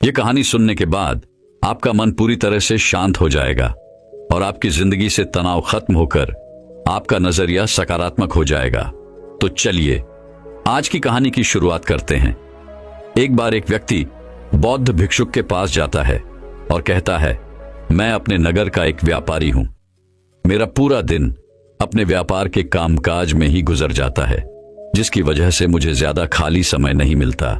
ये कहानी सुनने के बाद आपका मन पूरी तरह से शांत हो जाएगा और आपकी जिंदगी से तनाव खत्म होकर आपका नजरिया सकारात्मक हो जाएगा। तो चलिए आज की कहानी की शुरुआत करते हैं। एक बार एक व्यक्ति बौद्ध भिक्षुक के पास जाता है और कहता है, मैं अपने नगर का एक व्यापारी हूं। मेरा पूरा दिन अपने व्यापार के कामकाज में ही गुजर जाता है, जिसकी वजह से मुझे ज्यादा खाली समय नहीं मिलता।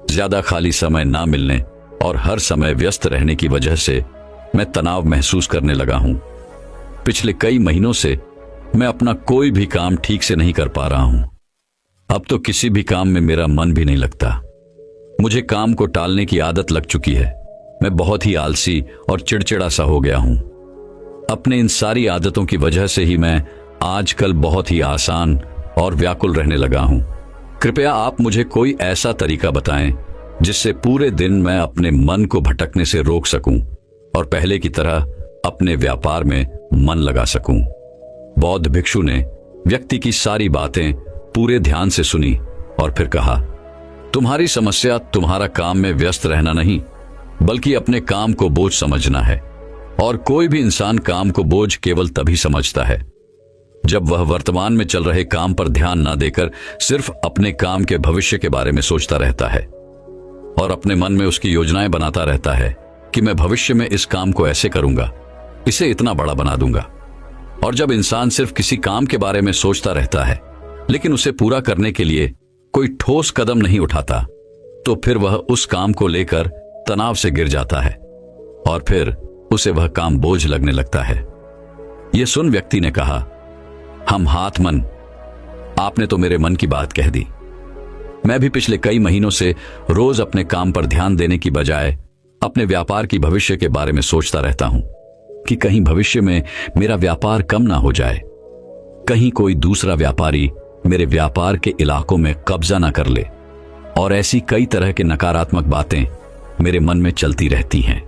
ज्यादा खाली समय ना मिलने और हर समय व्यस्त रहने की वजह से मैं तनाव महसूस करने लगा हूं। पिछले कई महीनों से मैं अपना कोई भी काम ठीक से नहीं कर पा रहा हूं। अब तो किसी भी काम में मेरा मन भी नहीं लगता। मुझे काम को टालने की आदत लग चुकी है। मैं बहुत ही आलसी और चिड़चिड़ा सा हो गया हूं। अपने इन सारी आदतों की वजह से ही मैं आजकल बहुत ही आसान और व्याकुल रहने लगा हूं। कृपया आप मुझे कोई ऐसा तरीका बताएं जिससे पूरे दिन मैं अपने मन को भटकने से रोक सकूं और पहले की तरह अपने व्यापार में मन लगा सकूं। बौद्ध भिक्षु ने व्यक्ति की सारी बातें पूरे ध्यान से सुनी और फिर कहा, तुम्हारी समस्या तुम्हारा काम में व्यस्त रहना नहीं, बल्कि अपने काम को बोझ समझना है। और कोई भी इंसान काम को बोझ केवल तभी समझता है जब वह वर्तमान में चल रहे काम पर ध्यान ना देकर सिर्फ अपने काम के भविष्य के बारे में सोचता रहता है और अपने मन में उसकी योजनाएं बनाता रहता है कि मैं भविष्य में इस काम को ऐसे करूंगा, इसे इतना बड़ा बना दूंगा। और जब इंसान सिर्फ किसी काम के बारे में सोचता रहता है लेकिन उसे पूरा करने के लिए कोई ठोस कदम नहीं उठाता, तो फिर वह उस काम को लेकर तनाव से गिर जाता है और फिर उसे वह काम बोझ लगने लगता है। यह सुन व्यक्ति ने कहा, हम हाथ मन, आपने तो मेरे मन की बात कह दी। मैं भी पिछले कई महीनों से रोज अपने काम पर ध्यान देने की बजाय अपने व्यापार की भविष्य के बारे में सोचता रहता हूं कि कहीं भविष्य में मेरा व्यापार कम ना हो जाए, कहीं कोई दूसरा व्यापारी मेरे व्यापार के इलाकों में कब्जा ना कर ले। और ऐसी कई तरह के नकारात्मक बातें मेरे मन में चलती रहती हैं,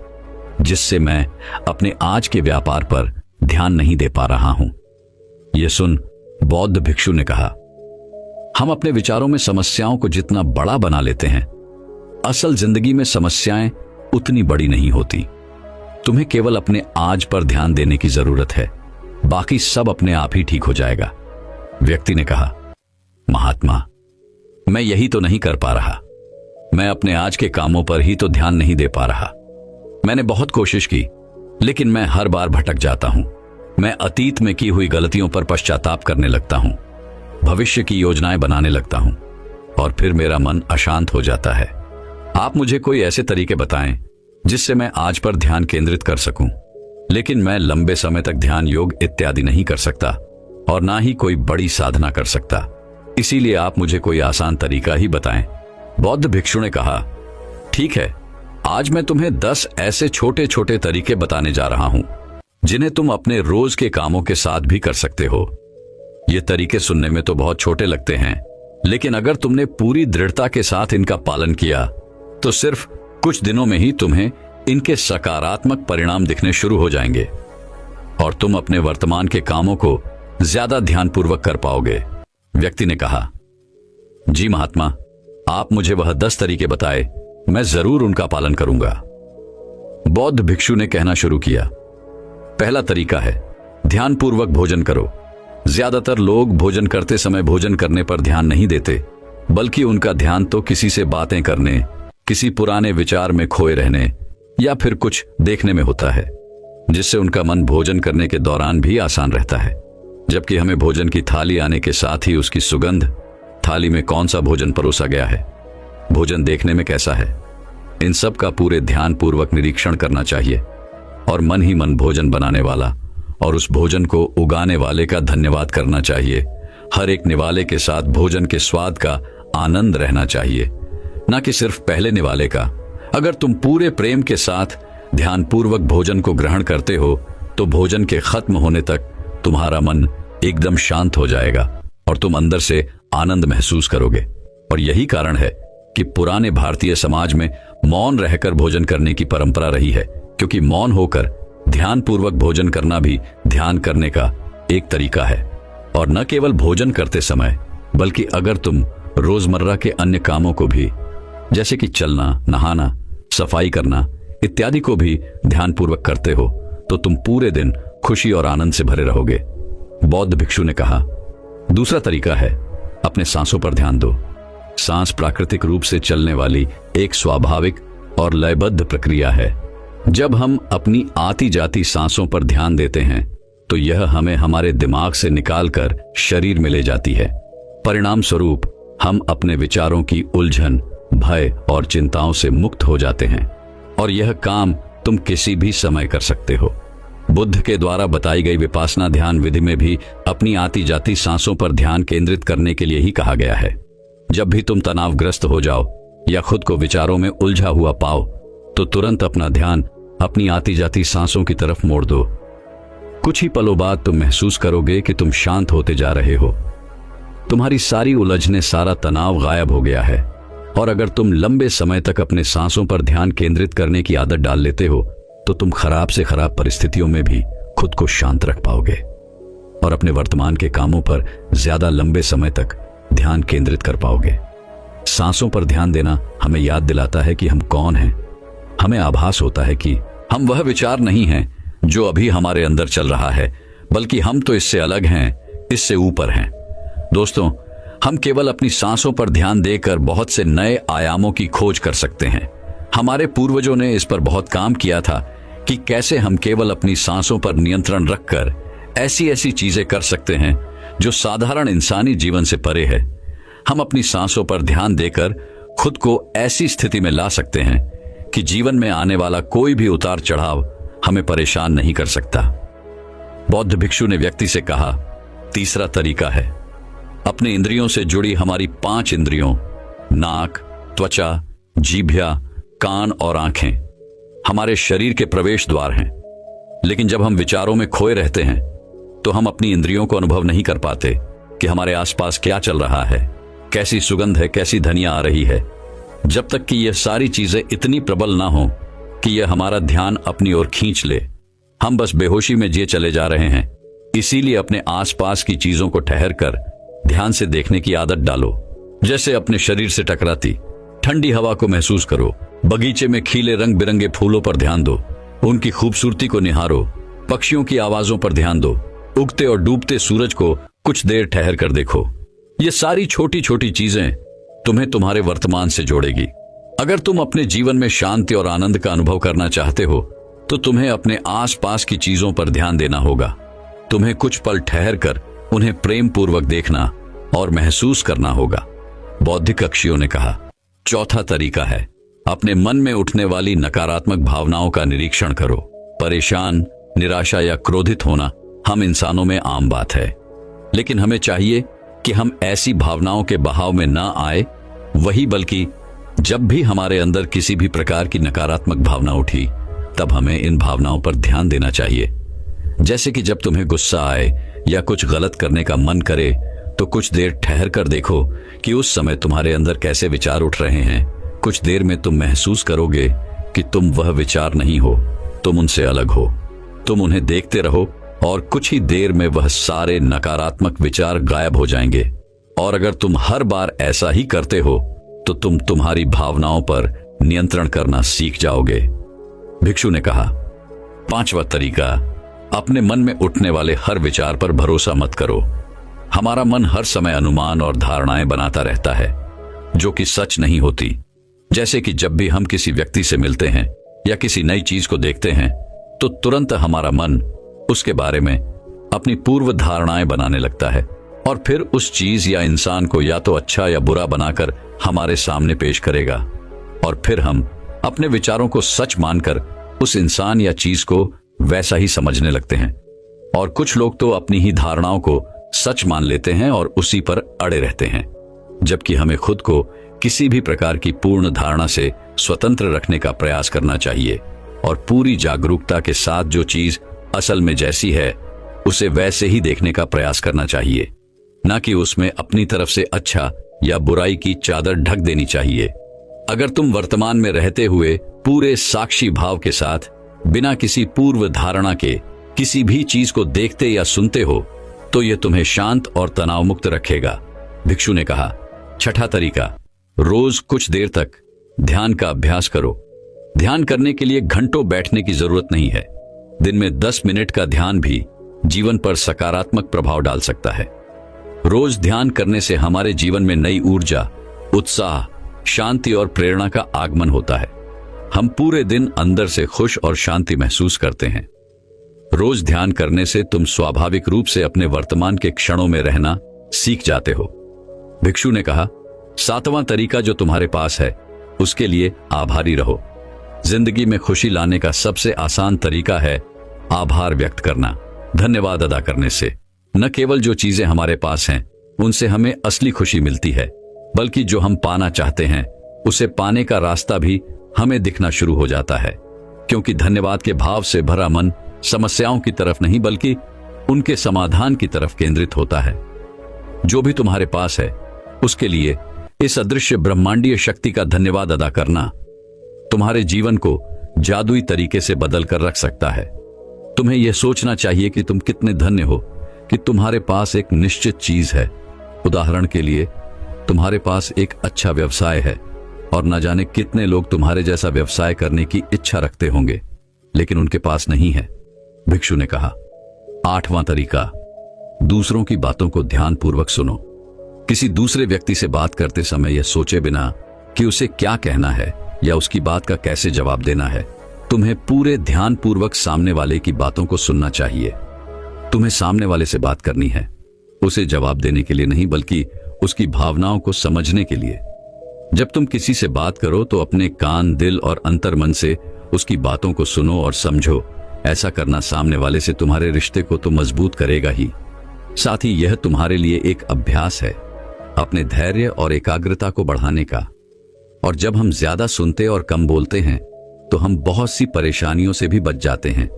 जिससे मैं अपने आज के व्यापार पर ध्यान नहीं दे पा रहा हूं। यह सुन बौद्ध भिक्षु ने कहा, हम अपने विचारों में समस्याओं को जितना बड़ा बना लेते हैं, असल जिंदगी में समस्याएं उतनी बड़ी नहीं होती। तुम्हें केवल अपने आज पर ध्यान देने की जरूरत है, बाकी सब अपने आप ही ठीक हो जाएगा। व्यक्ति ने कहा, महात्मा, मैं यही तो नहीं कर पा रहा। मैं अपने आज के कामों पर ही तो ध्यान नहीं दे पा रहा। मैंने बहुत कोशिश की, लेकिन मैं हर बार भटक जाता हूं। मैं अतीत में की हुई गलतियों पर पश्चाताप करने लगता हूं, भविष्य की योजनाएं बनाने लगता हूं और फिर मेरा मन अशांत हो जाता है। आप मुझे कोई ऐसे तरीके बताएं जिससे मैं आज पर ध्यान केंद्रित कर सकूं, लेकिन मैं लंबे समय तक ध्यान योग इत्यादि नहीं कर सकता और ना ही कोई बड़ी साधना कर सकता। इसीलिए आप मुझे कोई आसान तरीका ही बताएं। बौद्ध भिक्षु ने कहा, ठीक है, आज मैं तुम्हें 10 ऐसे छोटे छोटे तरीके बताने जा रहा हूं जिन्हें तुम अपने रोज के कामों के साथ भी कर सकते हो। ये तरीके सुनने में तो बहुत छोटे लगते हैं, लेकिन अगर तुमने पूरी दृढ़ता के साथ इनका पालन किया तो सिर्फ कुछ दिनों में ही तुम्हें इनके सकारात्मक परिणाम दिखने शुरू हो जाएंगे और तुम अपने वर्तमान के कामों को ज्यादा ध्यानपूर्वक कर पाओगे। व्यक्ति ने कहा, जी महात्मा, आप मुझे वह 10 तरीके बताए, मैं जरूर उनका पालन करूंगा। बौद्ध भिक्षु ने कहना शुरू किया, पहला तरीका है ध्यानपूर्वक भोजन करो। ज्यादातर लोग भोजन करते समय भोजन करने पर ध्यान नहीं देते, बल्कि उनका ध्यान तो किसी से बातें करने, किसी पुराने विचार में खोए रहने या फिर कुछ देखने में होता है, जिससे उनका मन भोजन करने के दौरान भी आसान रहता है। जबकि हमें भोजन की थाली आने के साथ ही उसकी सुगंध, थाली में कौन सा भोजन परोसा गया है, भोजन देखने में कैसा है, इन सब का पूरे ध्यानपूर्वक निरीक्षण करना चाहिए और मन ही मन भोजन बनाने वाला और उस भोजन को उगाने वाले का धन्यवाद करना चाहिए। हर एक निवाले के साथ भोजन के स्वाद का आनंद रहना चाहिए, ना कि सिर्फ पहले निवाले का। अगर तुम पूरे प्रेम के साथ ध्यानपूर्वक भोजन को ग्रहण करते हो तो भोजन के खत्म होने तक तुम्हारा मन एकदम शांत हो जाएगा और तुम अंदर से आनंद महसूस करोगे। और यही कारण है कि पुराने भारतीय समाज में मौन रहकर भोजन करने की परंपरा रही है, क्योंकि मौन होकर ध्यानपूर्वक भोजन करना भी ध्यान करने का एक तरीका है। और न केवल भोजन करते समय, बल्कि अगर तुम रोजमर्रा के अन्य कामों को भी, जैसे कि चलना, नहाना, सफाई करना इत्यादि को भी ध्यानपूर्वक करते हो तो तुम पूरे दिन खुशी और आनंद से भरे रहोगे। बौद्ध भिक्षु ने कहा, दूसरा तरीका है अपने सांसों पर ध्यान दो। सांस प्राकृतिक रूप से चलने वाली एक स्वाभाविक और लयबद्ध प्रक्रिया है। जब हम अपनी आती जाती सांसों पर ध्यान देते हैं तो यह हमें हमारे दिमाग से निकालकर शरीर में ले जाती है। परिणाम स्वरूप हम अपने विचारों की उलझन, भय और चिंताओं से मुक्त हो जाते हैं और यह काम तुम किसी भी समय कर सकते हो। बुद्ध के द्वारा बताई गई विपासना ध्यान विधि में भी अपनी आती जाती सांसों पर ध्यान केंद्रित करने के लिए ही कहा गया है। जब भी तुम तनावग्रस्त हो जाओ या खुद को विचारों में उलझा हुआ पाओ तो तुरंत अपना ध्यान अपनी आती जाती सांसों की तरफ मोड़ दो। कुछ ही पलों बाद तुम महसूस करोगे कि तुम शांत होते जा रहे हो। तुम्हारी सारी उलझने, सारा तनाव गायब हो गया है। और अगर तुम लंबे समय तक अपने सांसों पर ध्यान केंद्रित करने की आदत डाल लेते हो तो तुम खराब से खराब परिस्थितियों में भी खुद को शांत रख पाओगे और अपने वर्तमान के कामों पर ज्यादा लंबे समय तक ध्यान केंद्रित कर पाओगे। सांसों पर ध्यान देना हमें याद दिलाता है कि हम कौन हैं। हमें आभास होता है कि हम वह विचार नहीं हैं जो अभी हमारे अंदर चल रहा है, बल्कि हम तो इससे अलग हैं, इससे ऊपर हैं। दोस्तों, हम केवल अपनी सांसों पर ध्यान देकर बहुत से नए आयामों की खोज कर सकते हैं। हमारे पूर्वजों ने इस पर बहुत काम किया था कि कैसे हम केवल अपनी सांसों पर नियंत्रण रखकर ऐसी ऐसी चीजें कर सकते हैं जो साधारण इंसानी जीवन से परे है। हम अपनी सांसों पर ध्यान देकर खुद को ऐसी स्थिति में ला सकते हैं कि जीवन में आने वाला कोई भी उतार चढ़ाव हमें परेशान नहीं कर सकता। बौद्ध भिक्षु ने व्यक्ति से कहा, तीसरा तरीका है अपने इंद्रियों से जुड़ी हमारी 5 इंद्रियों नाक, त्वचा, जीभया, कान और आंखें हमारे शरीर के प्रवेश द्वार हैं। लेकिन जब हम विचारों में खोए रहते हैं तो हम अपनी इंद्रियों को अनुभव नहीं कर पाते कि हमारे आसपास क्या चल रहा है, कैसी सुगंध है, कैसी ध्वनियां आ रही है। जब तक कि यह सारी चीजें इतनी प्रबल ना हो कि यह हमारा ध्यान अपनी ओर खींच ले, हम बस बेहोशी में जिए चले जा रहे हैं। इसीलिए अपने आसपास की चीजों को ठहर कर ध्यान से देखने की आदत डालो। जैसे अपने शरीर से टकराती ठंडी हवा को महसूस करो, बगीचे में खिले रंग बिरंगे फूलों पर ध्यान दो, उनकी खूबसूरती को निहारो, पक्षियों की आवाजों पर ध्यान दो, उगते और डूबते सूरज को कुछ देर ठहर कर देखो। ये सारी छोटी छोटी चीजें तुम्हें तुम्हारे वर्तमान से जोड़ेगी। अगर तुम अपने जीवन में शांति और आनंद का अनुभव करना चाहते हो तो तुम्हें अपने आसपास की चीजों पर ध्यान देना होगा। तुम्हें कुछ पल ठहर कर उन्हें प्रेम पूर्वक देखना और महसूस करना होगा। बौद्धिक कक्षियों ने कहा, चौथा तरीका है अपने मन में उठने वाली नकारात्मक भावनाओं का निरीक्षण करो। परेशान, निराशा या क्रोधित होना हम इंसानों में आम बात है, लेकिन हमें चाहिए कि हम ऐसी भावनाओं के बहाव में ना आए। वही बल्कि जब भी हमारे अंदर किसी भी प्रकार की नकारात्मक भावना उठी तब हमें इन भावनाओं पर ध्यान देना चाहिए। जैसे कि जब तुम्हें गुस्सा आए या कुछ गलत करने का मन करे तो कुछ देर ठहर कर देखो कि उस समय तुम्हारे अंदर कैसे विचार उठ रहे हैं। कुछ देर में तुम महसूस करोगे कि तुम वह विचार नहीं हो, तुम उनसे अलग हो। तुम उन्हें देखते रहो और कुछ ही देर में वह सारे नकारात्मक विचार गायब हो जाएंगे। और अगर तुम हर बार ऐसा ही करते हो तो तुम तुम्हारी भावनाओं पर नियंत्रण करना सीख जाओगे। भिक्षु ने कहा, पांचवा तरीका, अपने मन में उठने वाले हर विचार पर भरोसा मत करो। हमारा मन हर समय अनुमान और धारणाएं बनाता रहता है जो कि सच नहीं होती। जैसे कि जब भी हम किसी व्यक्ति से मिलते हैं या किसी नई चीज को देखते हैं तो तुरंत हमारा मन उसके बारे में अपनी पूर्व धारणाएं बनाने लगता है और फिर उस चीज या इंसान को या तो अच्छा या बुरा बनाकर हमारे सामने पेश करेगा और फिर हम अपने विचारों को सच मानकर उस इंसान या चीज को वैसा ही समझने लगते हैं। और कुछ लोग तो अपनी ही धारणाओं को सच मान लेते हैं और उसी पर अड़े रहते हैं, जबकि हमें खुद को किसी भी प्रकार की पूर्ण धारणा से स्वतंत्र रखने का प्रयास करना चाहिए और पूरी जागरूकता के साथ जो चीज असल में जैसी है उसे वैसे ही देखने का प्रयास करना चाहिए, न कि उसमें अपनी तरफ से अच्छा या बुराई की चादर ढक देनी चाहिए। अगर तुम वर्तमान में रहते हुए पूरे साक्षी भाव के साथ बिना किसी पूर्व धारणा के किसी भी चीज को देखते या सुनते हो तो यह तुम्हें शांत और तनाव मुक्त रखेगा। भिक्षु ने कहा, छठा तरीका, रोज कुछ देर तक ध्यान का अभ्यास करो। ध्यान करने के लिए घंटों बैठने की जरूरत नहीं है। दिन में 10 मिनट का ध्यान भी जीवन पर सकारात्मक प्रभाव डाल सकता है। रोज ध्यान करने से हमारे जीवन में नई ऊर्जा, उत्साह, शांति और प्रेरणा का आगमन होता है। हम पूरे दिन अंदर से खुश और शांति महसूस करते हैं। रोज ध्यान करने से तुम स्वाभाविक रूप से अपने वर्तमान के क्षणों में रहना सीख जाते हो। भिक्षु ने कहा, 7वां तरीका जो तुम्हारे पास है उसके लिए आभारी रहो। जिंदगी में खुशी लाने का सबसे आसान तरीका है आभार व्यक्त करना। धन्यवाद अदा करने से न केवल जो चीजें हमारे पास हैं उनसे हमें असली खुशी मिलती है, बल्कि जो हम पाना चाहते हैं उसे पाने का रास्ता भी हमें दिखना शुरू हो जाता है। क्योंकि धन्यवाद के भाव से भरा मन समस्याओं की तरफ नहीं बल्कि उनके समाधान की तरफ केंद्रित होता है। जो भी तुम्हारे पास है उसके लिए इस अदृश्य ब्रह्मांडीय शक्ति का धन्यवाद अदा करना तुम्हारे जीवन को जादुई तरीके से बदल कर रख सकता है। तुम्हें यह सोचना चाहिए कि तुम कितने धन्य हो कि तुम्हारे पास एक निश्चित चीज है। उदाहरण के लिए, तुम्हारे पास एक अच्छा व्यवसाय है और न जाने कितने लोग तुम्हारे जैसा व्यवसाय करने की इच्छा रखते होंगे, लेकिन उनके पास नहीं है। भिक्षु ने कहा, 8वां तरीका, दूसरों की बातों को ध्यानपूर्वक सुनो। किसी दूसरे व्यक्ति से बात करते समय यह सोचे बिना कि उसे क्या कहना है या उसकी बात का कैसे जवाब देना है, तुम्हें पूरे ध्यानपूर्वक सामने वाले की बातों को सुनना चाहिए। तुम्हें सामने वाले से बात करनी है, उसे जवाब देने के लिए नहीं बल्कि उसकी भावनाओं को समझने के लिए। जब तुम किसी से बात करो तो अपने कान, दिल और अंतर्मन से उसकी बातों को सुनो और समझो। ऐसा करना सामने वाले से तुम्हारे रिश्ते को तो मजबूत करेगा ही, साथ ही यह तुम्हारे लिए एक अभ्यास है अपने धैर्य और एकाग्रता को बढ़ाने का। और जब हम ज्यादा सुनते और कम बोलते हैं तो हम बहुत सी परेशानियों से भी बच जाते हैं,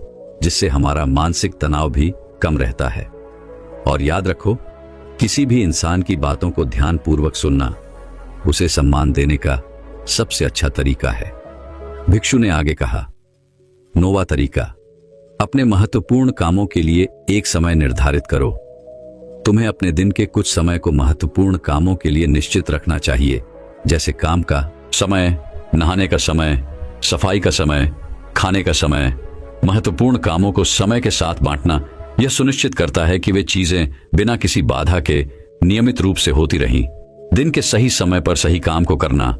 जिससे हमारा मानसिक तनाव भी कम रहता है। और याद रखो, किसी भी इंसान की बातों को ध्यानपूर्वक सुनना उसे सम्मान देने का सबसे अच्छा तरीका है। भिक्षु ने आगे कहा, 9वां तरीका, अपने महत्वपूर्ण कामों के लिए एक समय निर्धारित करो। तुम्हें अपने दिन के कुछ समय को महत्वपूर्ण कामों के लिए निश्चित रखना चाहिए, जैसे काम का समय, नहाने का समय, सफाई का समय, खाने का समय। महत्वपूर्ण कामों को समय के साथ बांटना यह सुनिश्चित करता है कि वे चीजें बिना किसी बाधा के नियमित रूप से होती रहें। दिन के सही समय पर सही काम को करना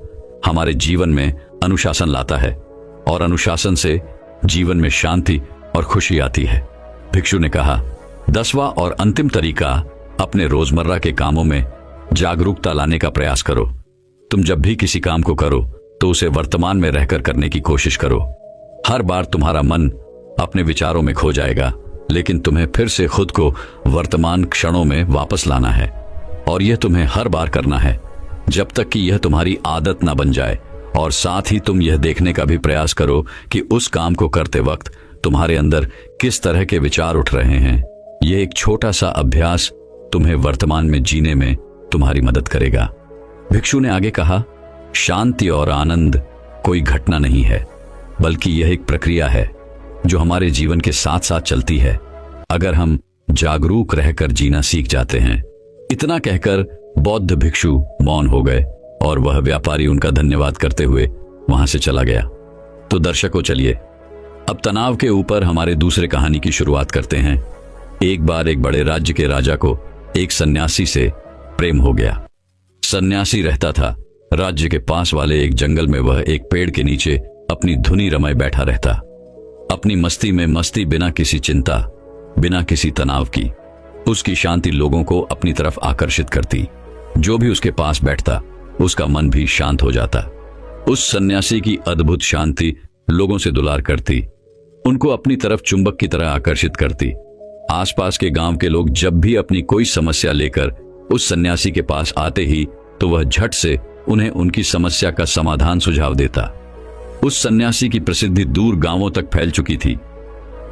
हमारे जीवन में अनुशासन लाता है और अनुशासन से जीवन में शांति और खुशी आती है। भिक्षु ने कहा, 10वां और अंतिम तरीका, अपने रोजमर्रा के कामों में जागरूकता लाने का प्रयास करो। तुम जब भी किसी काम को करो तो उसे वर्तमान में रहकर करने की कोशिश करो। हर बार तुम्हारा मन अपने विचारों में खो जाएगा, लेकिन तुम्हें फिर से खुद को वर्तमान क्षणों में वापस लाना है। और यह तुम्हें हर बार करना है जब तक कि यह तुम्हारी आदत ना बन जाए। और साथ ही तुम यह देखने का भी प्रयास करो कि उस काम को करते वक्त तुम्हारे अंदर किस तरह के विचार उठ रहे हैं। यह एक छोटा सा अभ्यास तुम्हें वर्तमान में जीने में तुम्हारी मदद करेगा। भिक्षु ने आगे कहा, शांति और आनंद कोई घटना नहीं है, बल्कि यह एक प्रक्रिया है जो हमारे जीवन के साथ साथ चलती है, अगर हम जागरूक रहकर जीना सीख जाते हैं। इतना कहकर बौद्ध भिक्षु मौन हो गए और वह व्यापारी उनका धन्यवाद करते हुए वहां से चला गया। तो दर्शकों, चलिए अब तनाव के ऊपर हमारे दूसरे कहानी की शुरुआत करते हैं। एक बार एक बड़े राज्य के राजा को एक सन्यासी से प्रेम हो गया। सन्यासी रहता था राज्य के पास वाले एक जंगल में। वह एक पेड़ के नीचे अपनी धुनी रमाए बैठा रहता, अपनी मस्ती में मस्ती, बिना किसी चिंता, बिना किसी तनाव की। उसकी शांति लोगों को अपनी तरफ आकर्षित करती। जो भी उसके पास बैठता उसका मन भी शांत हो जाता। उस सन्यासी की अद्भुत शांति लोगों से दुलार करती, उनको अपनी तरफ चुंबक की तरह आकर्षित करती। आसपास के गांव के लोग जब भी अपनी कोई समस्या लेकर उस सन्यासी के पास आते ही तो वह झट से उन्हें उनकी समस्या का समाधान सुझाव देता। उस सन्यासी की प्रसिद्धि दूर गांवों तक फैल चुकी थी।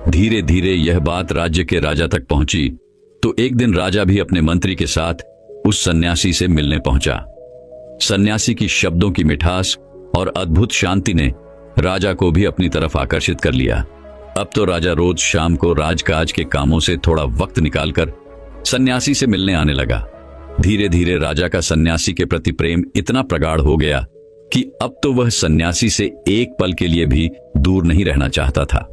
धीरे धीरे यह बात राज्य के राजा तक पहुंची तो एक दिन राजा भी अपने मंत्री के साथ उस सन्यासी से मिलने पहुंचा। सन्यासी की शब्दों की मिठास और अद्भुत शांति ने राजा को भी अपनी तरफ आकर्षित कर लिया। अब तो राजा रोज शाम को राजकाज के कामों से थोड़ा वक्त निकालकर सन्यासी से मिलने आने लगा। धीरे धीरे राजा का सन्यासी के प्रति प्रेम इतना प्रगाढ़ हो गया कि अब तो वह सन्यासी से एक पल के लिए भी दूर नहीं रहना चाहता था।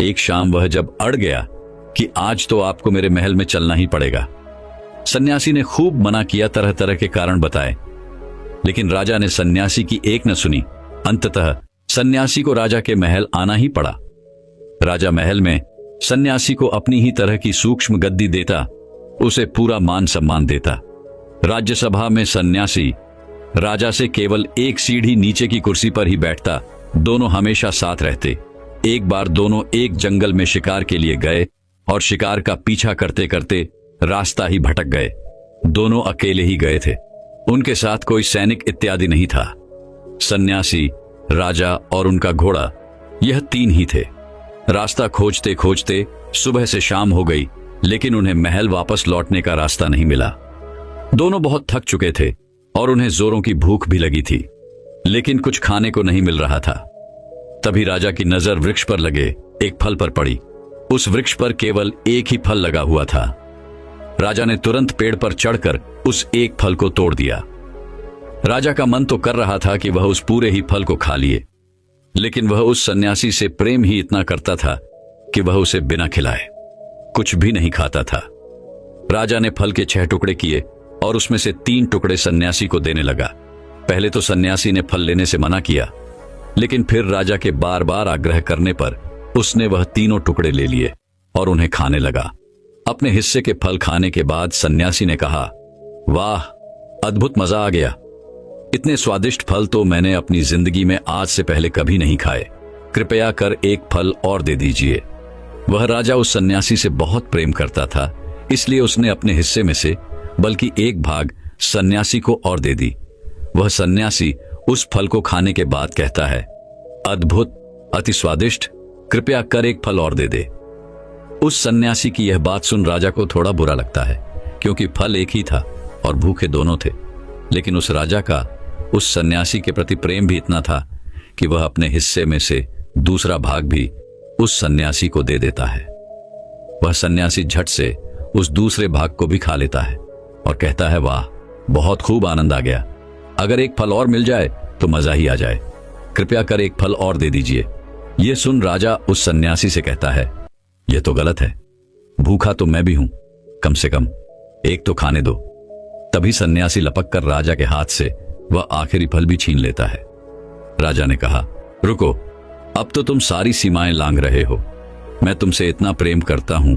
एक शाम वह जब अड़ गया कि आज तो आपको मेरे महल में चलना ही पड़ेगा। सन्यासी ने खूब मना किया, तरह तरह के कारण बताए, लेकिन राजा ने सन्यासी की एक न सुनी। अंततः सन्यासी को राजा के महल आना ही पड़ा। राजा महल में सन्यासी को अपनी ही तरह की सूक्ष्म गद्दी देता, उसे पूरा मान सम्मान देता। राज्यसभा में सन्यासी राजा से केवल एक सीढ़ी नीचे की कुर्सी पर ही बैठता। दोनों हमेशा साथ रहते। एक बार दोनों एक जंगल में शिकार के लिए गए और शिकार का पीछा करते करते रास्ता ही भटक गए। दोनों अकेले ही गए थे, उनके साथ कोई सैनिक इत्यादि नहीं था। सन्यासी, राजा और उनका घोड़ा, यह तीन ही थे। रास्ता खोजते खोजते सुबह से शाम हो गई, लेकिन उन्हें महल वापस लौटने का रास्ता नहीं मिला। दोनों बहुत थक चुके थे और उन्हें जोरों की भूख भी लगी थी, लेकिन कुछ खाने को नहीं मिल रहा था। तभी राजा की नजर वृक्ष पर लगे एक फल पर पड़ी। उस वृक्ष पर केवल एक ही फल लगा हुआ था। राजा ने तुरंत पेड़ पर चढ़कर उस एक फल को तोड़ दिया। राजा का मन तो कर रहा था कि वह उस पूरे ही फल को खा लिए, लेकिन वह उस सन्यासी से प्रेम ही इतना करता था कि वह उसे बिना खिलाए कुछ भी नहीं खाता था। राजा ने फल के 6 टुकड़े किए और उसमें से 3 टुकड़े सन्यासी को देने लगा। पहले तो सन्यासी ने फल लेने से मना किया, लेकिन फिर राजा के बार बार आग्रह करने पर उसने वह तीनों टुकड़े ले लिए और उन्हें खाने लगा। अपने हिस्से के फल खाने के बाद सन्यासी ने कहा, वाह, अद्भुत मजा आ गया। इतने स्वादिष्ट फल तो मैंने अपनी जिंदगी में आज से पहले कभी नहीं खाए। कृपया कर एक फल और दे दीजिए। वह राजा उस सन्यासी से बहुत प्रेम करता था, इसलिए उसने अपने हिस्से में से बल्कि एक भाग सन्यासी को और दे दी। वह सन्यासी उस फल को खाने के बाद कहता है, अद्भुत, अति स्वादिष्ट, कृपया कर एक फल और दे दे। उस सन्यासी की यह बात सुन राजा को थोड़ा बुरा लगता है, क्योंकि फल एक ही था और भूखे दोनों थे। लेकिन उस राजा का उस सन्यासी के प्रति प्रेम भी इतना था कि वह अपने हिस्से में से दूसरा भाग भी उस सन्यासी को दे देता है। वह सन्यासी झट से उस दूसरे भाग को भी खा लेता है और कहता है, वाह, बहुत खूब, आनंद आ गया। अगर एक फल और मिल जाए तो मजा ही आ जाए। कृपया कर एक फल और दे दीजिए। यह सुन राजा उस सन्यासी से कहता है, यह तो गलत है। भूखा तो मैं भी हूं, कम से कम एक तो खाने दो। तभी सन्यासी लपक कर राजा के हाथ से वह आखिरी फल भी छीन लेता है। राजा ने कहा, रुको, अब तो तुम सारी सीमाएं लांघ रहे हो। मैं तुमसे इतना प्रेम करता हूं,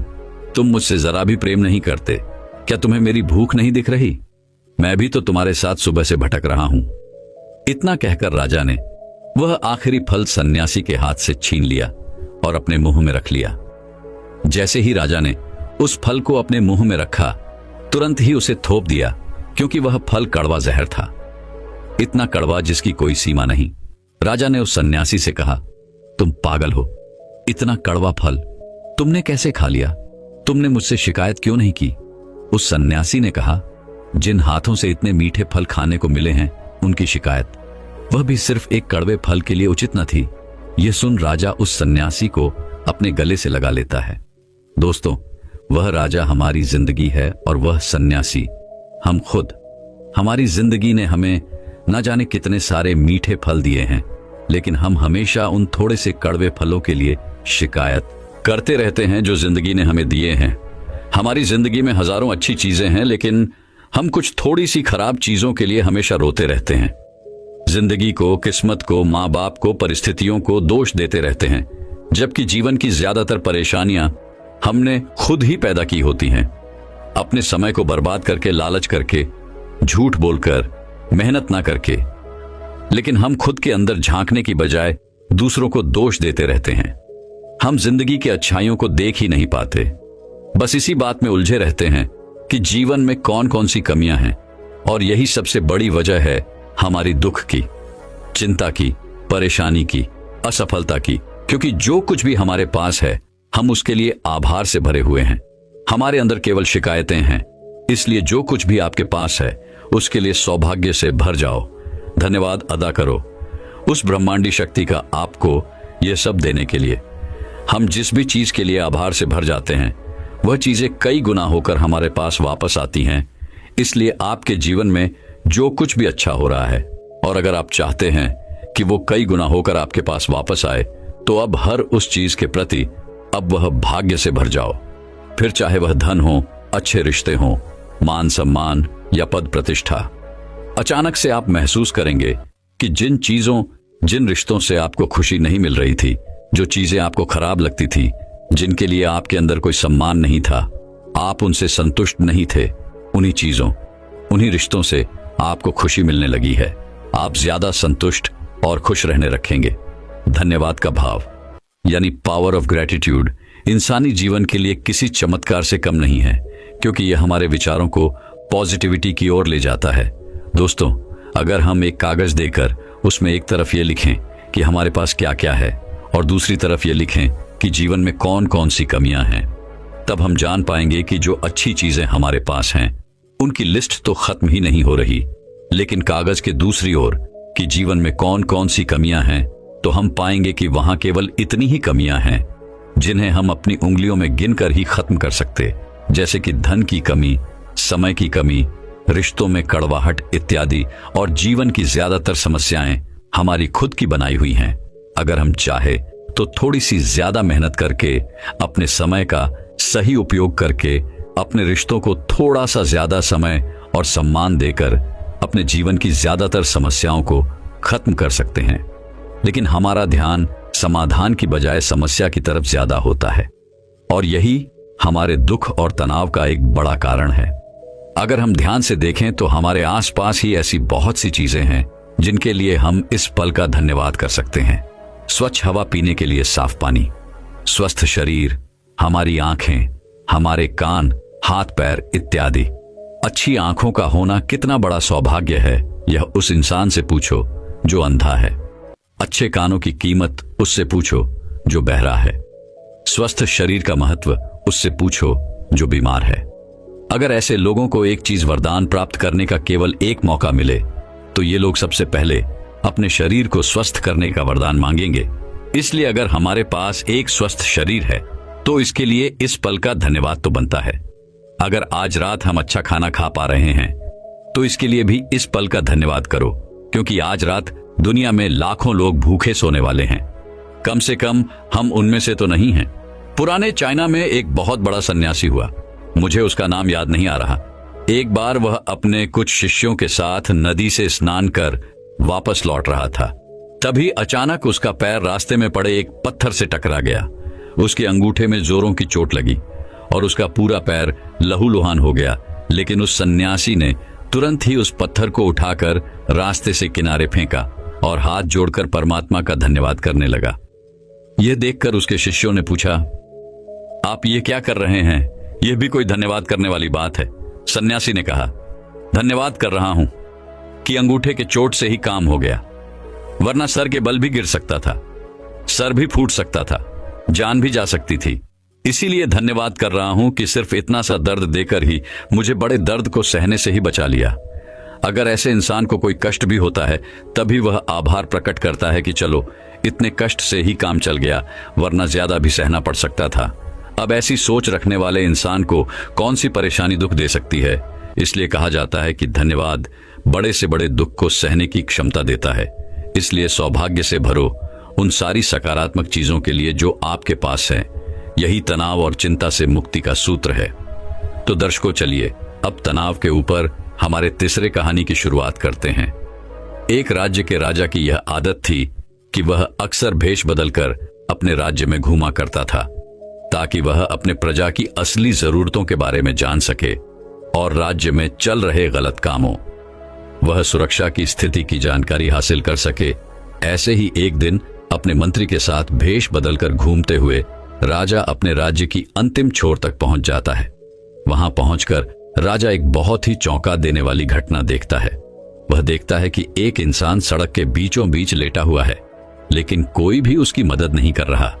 तुम मुझसे जरा भी प्रेम नहीं करते। क्या तुम्हें मेरी भूख नहीं दिख रही? मैं भी तो तुम्हारे साथ सुबह से भटक रहा हूं। इतना कहकर राजा ने वह आखिरी फल सन्यासी के हाथ से छीन लिया और अपने मुंह में रख लिया। जैसे ही राजा ने उस फल को अपने मुंह में रखा, तुरंत ही उसे थोप दिया, क्योंकि वह फल कड़वा जहर था। इतना कड़वा जिसकी कोई सीमा नहीं। राजा ने उस सन्यासी से कहा, तुम पागल हो, इतना कड़वा फल तुमने कैसे खा लिया? तुमने मुझसे शिकायत क्यों नहीं की? उस सन्यासी ने कहा, जिन हाथों से इतने मीठे फल खाने को मिले हैं, उनकी शिकायत, वह भी सिर्फ एक कड़वे फल के लिए उचित न थी। यह सुन राजा उस सन्यासी को अपने गले से लगा लेता है। दोस्तों, वह राजा हमारी जिंदगी है और वह सन्यासी हम खुद। हमारी जिंदगी ने हमें न जाने कितने सारे मीठे फल दिए हैं, लेकिन हम हमेशा उन थोड़े से कड़वे फलों के लिए शिकायत करते रहते हैं जो जिंदगी ने हमें दिए हैं। हमारी जिंदगी में हजारों अच्छी चीजें हैं, लेकिन हम कुछ थोड़ी सी खराब चीजों के लिए हमेशा रोते रहते हैं। जिंदगी को, किस्मत को, माँ बाप को, परिस्थितियों को दोष देते रहते हैं, जबकि जीवन की ज्यादातर परेशानियां हमने खुद ही पैदा की होती हैं। अपने समय को बर्बाद करके, लालच करके, झूठ बोलकर, मेहनत ना करके। लेकिन हम खुद के अंदर झांकने की बजाय दूसरों को दोष देते रहते हैं। हम जिंदगी की अच्छाइयों को देख ही नहीं पाते, बस इसी बात में उलझे रहते हैं कि जीवन में कौन कौन सी कमियां हैं। और यही सबसे बड़ी वजह है हमारी दुख की, चिंता की, परेशानी की, असफलता की। क्योंकि जो कुछ भी हमारे पास है, हम उसके लिए आभार से भरे हुए हैं। हमारे अंदर केवल शिकायतें हैं। इसलिए जो कुछ भी आपके पास है, उसके लिए सौभाग्य से भर जाओ, धन्यवाद अदा करो उस ब्रह्मांडी शक्ति का, आपको यह सब देने के लिए। हम जिस भी चीज के लिए आभार से भर जाते हैं, वह चीजें कई गुना होकर हमारे पास वापस आती हैं। इसलिए आपके जीवन में जो कुछ भी अच्छा हो रहा है और अगर आप चाहते हैं कि वो कई गुना होकर आपके पास वापस आए, तो अब हर उस चीज के प्रति अब वह भाग्य से भर जाओ। फिर चाहे वह धन हो, अच्छे रिश्ते हो, मान सम्मान या पद प्रतिष्ठा। अचानक से आप महसूस करेंगे कि जिन रिश्तों से आपको खुशी नहीं मिल रही थी, जो चीजें आपको खराब लगती थी, जिनके लिए आपके अंदर कोई सम्मान नहीं था, आप उनसे संतुष्ट नहीं थे, उन्हीं रिश्तों से आपको खुशी मिलने लगी है। आप ज्यादा संतुष्ट और खुश रहने रखेंगे। धन्यवाद का भाव यानी पावर ऑफ ग्रेटिट्यूड इंसानी जीवन के लिए किसी चमत्कार से कम नहीं है, क्योंकि यह हमारे विचारों को पॉजिटिविटी की ओर ले जाता है। दोस्तों, अगर हम एक कागज देकर उसमें एक तरफ ये लिखें कि हमारे पास क्या क्या है और दूसरी तरफ ये लिखें कि जीवन में कौन कौन सी कमियां हैं, तब हम जान पाएंगे कि जो अच्छी चीजें हमारे पास हैं उनकी लिस्ट तो खत्म ही नहीं हो रही, लेकिन कागज के दूसरी ओर कि जीवन में कौन कौन सी कमियां हैं, तो हम पाएंगे कि वहां केवल इतनी ही कमियां हैं जिन्हें हम अपनी उंगलियों में गिनकर ही खत्म कर सकते, जैसे कि धन की कमी, समय की कमी, रिश्तों में कड़वाहट इत्यादि। और जीवन की ज्यादातर समस्याएं हमारी खुद की बनाई हुई हैं। अगर हम चाहे तो थोड़ी सी ज्यादा मेहनत करके, अपने समय का सही उपयोग करके, अपने रिश्तों को थोड़ा सा ज्यादा समय और सम्मान देकर अपने जीवन की ज्यादातर समस्याओं को खत्म कर सकते हैं। लेकिन हमारा ध्यान समाधान की बजाय समस्या की तरफ ज्यादा होता है, और यही हमारे दुख और तनाव का एक बड़ा कारण है। अगर हम ध्यान से देखें तो हमारे आसपास ही ऐसी बहुत सी चीजें हैं जिनके लिए हम इस पल का धन्यवाद कर सकते हैं। स्वच्छ हवा पीने के लिए साफ पानी, स्वस्थ शरीर, हमारी आंखें, हमारे कान, हाथ पैर इत्यादि। अच्छी आंखों का होना कितना बड़ा सौभाग्य है, यह उस इंसान से पूछो जो अंधा है। अच्छे कानों की कीमत उससे पूछो जो बहरा है। स्वस्थ शरीर का महत्व उससे पूछो जो बीमार है। अगर ऐसे लोगों को एक चीज वरदान प्राप्त करने का केवल एक मौका मिले, तो ये लोग सबसे पहले अपने शरीर को स्वस्थ करने का वरदान मांगेंगे। इसलिए अगर हमारे पास एक स्वस्थ शरीर है तो इसके लिए इस पल का धन्यवाद तो बनता है। अगर आज रात हम अच्छा खाना खा पा रहे हैं तो इसके लिए भी इस पल का धन्यवाद करो, क्योंकि आज रात दुनिया में लाखों लोग भूखे सोने वाले हैं। कम से कम हम उनमें से तो नहीं हैं। पुराने चाइना में एक बहुत बड़ा सन्यासी हुआ, मुझे उसका नाम याद नहीं आ रहा। एक बार वह अपने कुछ शिष्यों के साथ नदी से स्नान कर वापस लौट रहा था। तभी अचानक उसका पैर रास्ते में पड़े एक पत्थर से टकरा गया। उसके अंगूठे में जोरों की चोट लगी और उसका पूरा पैर लहूलुहान हो गया। लेकिन उस सन्यासी ने तुरंत ही उस पत्थर को उठाकर रास्ते से किनारे फेंका और हाथ जोड़कर परमात्मा का धन्यवाद करने लगा। यह देखकर उसके शिष्यों ने पूछा, आप ये क्या कर रहे हैं? यह भी कोई धन्यवाद करने वाली बात है? सन्यासी ने कहा, धन्यवाद कर रहा हूं कि अंगूठे के चोट से ही काम हो गया, वरना सर के बल भी गिर सकता था, सर भी फूट सकता था, जान भी जा सकती थी। इसीलिए धन्यवाद कर रहा हूं कि सिर्फ इतना सा दर्द देकर ही मुझे बड़े दर्द को सहने से ही बचा लिया। अगर ऐसे इंसान को कोई कष्ट भी होता है तभी वह आभार प्रकट करता है कि चलो इतने कष्ट से ही काम चल गया, वरना ज्यादा भी सहना पड़ सकता था। अब ऐसी सोच रखने वाले इंसान को कौन सी परेशानी दुख दे सकती है? इसलिए कहा जाता है कि धन्यवाद बड़े से बड़े दुख को सहने की क्षमता देता है। इसलिए सौभाग्य से भरो उन सारी सकारात्मक चीजों के लिए जो आपके पास है। यही तनाव और चिंता से मुक्ति का सूत्र है। तो दर्शकों, चलिए अब तनाव के ऊपर हमारे तीसरे कहानी की शुरुआत करते हैं। एक राज्य के राजा की यह आदत थी कि वह अक्सर भेष बदलकर अपने राज्य में घूमा करता था, ताकि वह अपने प्रजा की असली जरूरतों के बारे में जान सके और राज्य में चल रहे गलत कामों, वह सुरक्षा की स्थिति की जानकारी हासिल कर सके। ऐसे ही एक दिन अपने मंत्री के साथ भेष बदलकर घूमते हुए राजा अपने राज्य की अंतिम छोर तक पहुंच जाता है। वहां पहुंचकर राजा एक बहुत ही चौंका देने वाली घटना देखता है। वह देखता है कि एक इंसान सड़क के बीचों बीच लेटा हुआ है, लेकिन कोई भी उसकी मदद नहीं कर रहा।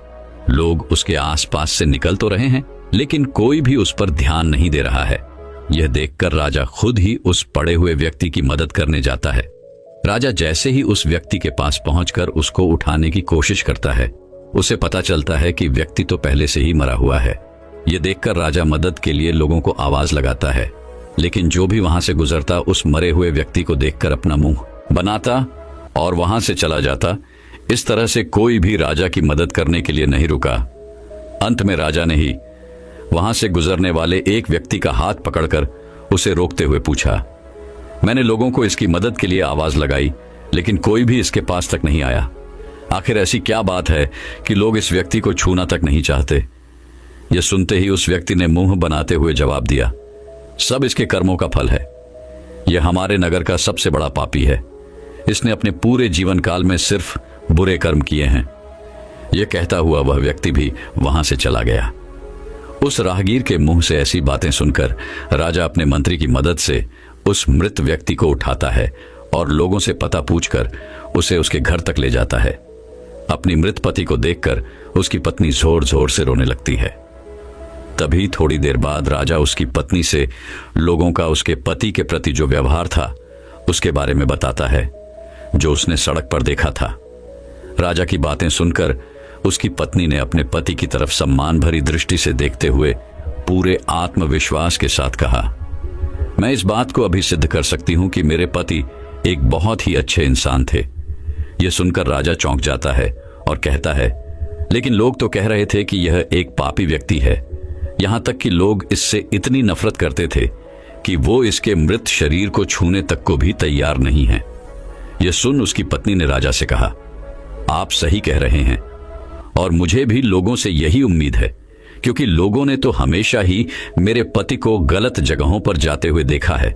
लोग उसके आसपास से निकल तो रहे हैं, लेकिन कोई भी उस पर ध्यान नहीं दे रहा है। यह देखकर राजा खुद ही उस पड़े हुए व्यक्ति की मदद करने जाता है। राजा जैसे ही उस व्यक्ति के पास पहुंचकर उसको उठाने की कोशिश करता है, उसे पता चलता है कि व्यक्ति तो पहले से ही मरा हुआ है। यह देखकर राजा मदद के लिए लोगों को आवाज लगाता है, लेकिन जो भी वहां से गुजरता उस मरे हुए व्यक्ति को देखकर अपना मुंह बनाता और वहां से चला जाता। इस तरह से कोई भी राजा की मदद करने के लिए नहीं रुका। अंत में राजा ने ही वहां से गुजरने वाले एक व्यक्ति का हाथ पकड़कर उसे रोकते हुए पूछा। मैंने लोगों को इसकी मदद के लिए आवाज लगाई, लेकिन कोई भी इसके पास तक नहीं आया। आखिर ऐसी क्या बात है कि लोग इस व्यक्ति को छूना तक नहीं चाहते? यह सुनते ही उस व्यक्ति ने मुंह बनाते हुए जवाब दिया, सब इसके कर्मों का फल है। यह हमारे नगर का सबसे बड़ा पापी है। इसने अपने पूरे जीवन काल में सिर्फ बुरे कर्म किए हैं। यह कहता हुआ वह व्यक्ति भी वहां से चला गया। उस राहगीर के मुंह से ऐसी बातें सुनकर राजा अपने मंत्री की मदद से उस मृत व्यक्ति को उठाता है और लोगों से पता पूछकर उसे उसके घर तक ले जाता है। अपनी मृत पति को देखकर उसकी पत्नी जोर जोर से रोने लगती है। तभी थोड़ी देर बाद राजा उसकी पत्नी से लोगों का उसके पति के प्रति जो व्यवहार था उसके बारे में बताता है, जो उसने सड़क पर देखा था। राजा की बातें सुनकर उसकी पत्नी ने अपने पति की तरफ सम्मान भरी दृष्टि से देखते हुए पूरे आत्मविश्वास के साथ कहा, मैं इस बात को अभी सिद्ध कर सकती हूं कि मेरे पति एक बहुत ही अच्छे इंसान थे। यह सुनकर राजा चौंक जाता है और कहता है, लेकिन लोग तो कह रहे थे कि यह एक पापी व्यक्ति है। यहां तक कि लोग इससे इतनी नफरत करते थे कि वो इसके मृत शरीर को छूने तक को भी तैयार नहीं है। यह सुन उसकी पत्नी ने राजा से कहा, आप सही कह रहे हैं और मुझे भी लोगों से यही उम्मीद है, क्योंकि लोगों ने तो हमेशा ही मेरे पति को गलत जगहों पर जाते हुए देखा है।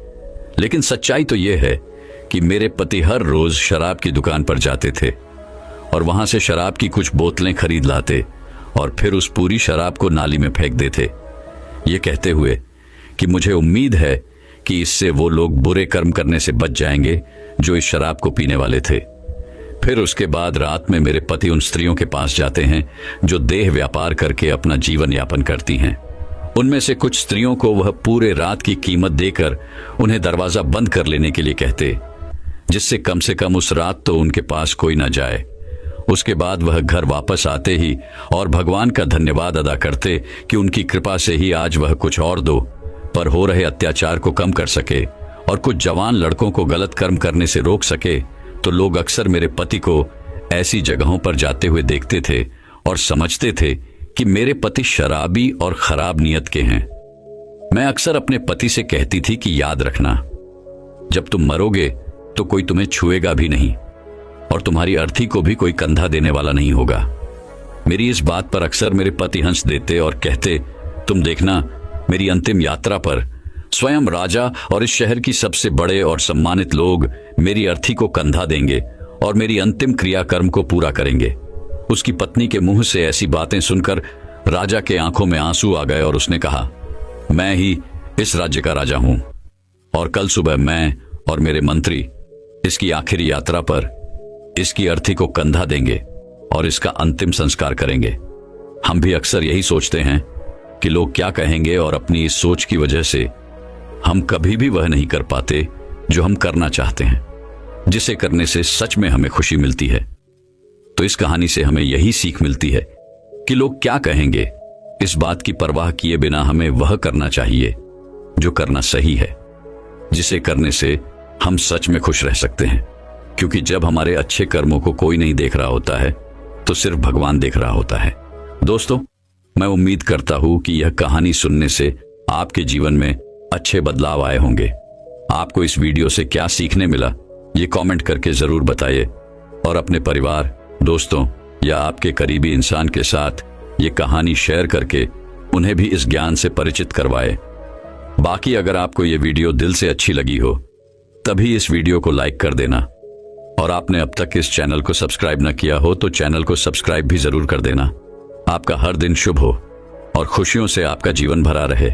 लेकिन सच्चाई तो यह है कि मेरे पति हर रोज शराब की दुकान पर जाते थे और वहां से शराब की कुछ बोतलें खरीद लाते और फिर उस पूरी शराब को नाली में फेंक देते, ये कहते हुए कि मुझे उम्मीद है कि इससे वो लोग बुरे कर्म करने से बच जाएंगे जो इस शराब को पीने वाले थे। फिर उसके बाद रात में मेरे पति उन स्त्रियों के पास जाते हैं जो देह व्यापार करके अपना जीवन यापन करती हैं। उनमें से कुछ स्त्रियों को वह पूरे रात की कीमत देकर उन्हें दरवाजा बंद कर लेने के लिए कहते, जिससे कम से कम उस रात तो उनके पास कोई न जाए। उसके बाद वह घर वापस आते ही और भगवान का धन्यवाद अदा करते कि उनकी कृपा से ही आज वह कुछ और दो पर हो रहे अत्याचार को कम कर सके और कुछ जवान लड़कों को गलत कर्म करने से रोक सके। तो लोग अक्सर मेरे पति को ऐसी जगहों पर जाते हुए देखते थे और समझते थे कि मेरे पति शराबी और खराब नियत के हैं। मैं अक्सर अपने पति से कहती थी कि याद रखना, जब तुम मरोगे तो कोई तुम्हें छुएगा भी नहीं और तुम्हारी अर्थी को भी कोई कंधा देने वाला नहीं होगा। मेरी इस बात पर अक्सर मेरे पति हंस देते और कहते, तुम देखना, मेरी अंतिम यात्रा पर स्वयं राजा और इस शहर की सबसे बड़े और सम्मानित लोग मेरी अर्थी को कंधा देंगे और मेरी अंतिम क्रियाकर्म को पूरा करेंगे। उसकी पत्नी के मुंह से ऐसी बातें सुनकर राजा के आंखों में आंसू आ गए और उसने कहा, मैं ही इस राज्य का राजा हूं और कल सुबह मैं और मेरे मंत्री इसकी आखिरी यात्रा पर इसकी अर्थी को कंधा देंगे और इसका अंतिम संस्कार करेंगे। हम भी अक्सर यही सोचते हैं कि लोग क्या कहेंगे और अपनी इस सोच की वजह से हम कभी भी वह नहीं कर पाते जो हम करना चाहते हैं, जिसे करने से सच में हमें खुशी मिलती है। तो इस कहानी से हमें यही सीख मिलती है कि लोग क्या कहेंगे, इस बात की परवाह किए बिना हमें वह करना चाहिए जो करना सही है, जिसे करने से हम सच में खुश रह सकते हैं। क्योंकि जब हमारे अच्छे कर्मों को कोई नहीं देख रहा होता है तो सिर्फ भगवान देख रहा होता है। दोस्तों, मैं उम्मीद करता हूं कि यह कहानी सुनने से आपके जीवन में अच्छे बदलाव आए होंगे। आपको इस वीडियो से क्या सीखने मिला, ये कमेंट करके जरूर बताइए और अपने परिवार, दोस्तों या आपके करीबी इंसान के साथ ये कहानी शेयर करके उन्हें भी इस ज्ञान से परिचित करवाए। बाकी अगर आपको ये वीडियो दिल से अच्छी लगी हो तभी इस वीडियो को लाइक कर देना और आपने अब तक इस चैनल को सब्सक्राइब न किया हो तो चैनल को सब्सक्राइब भी जरूर कर देना। आपका हर दिन शुभ हो और खुशियों से आपका जीवन भरा रहे।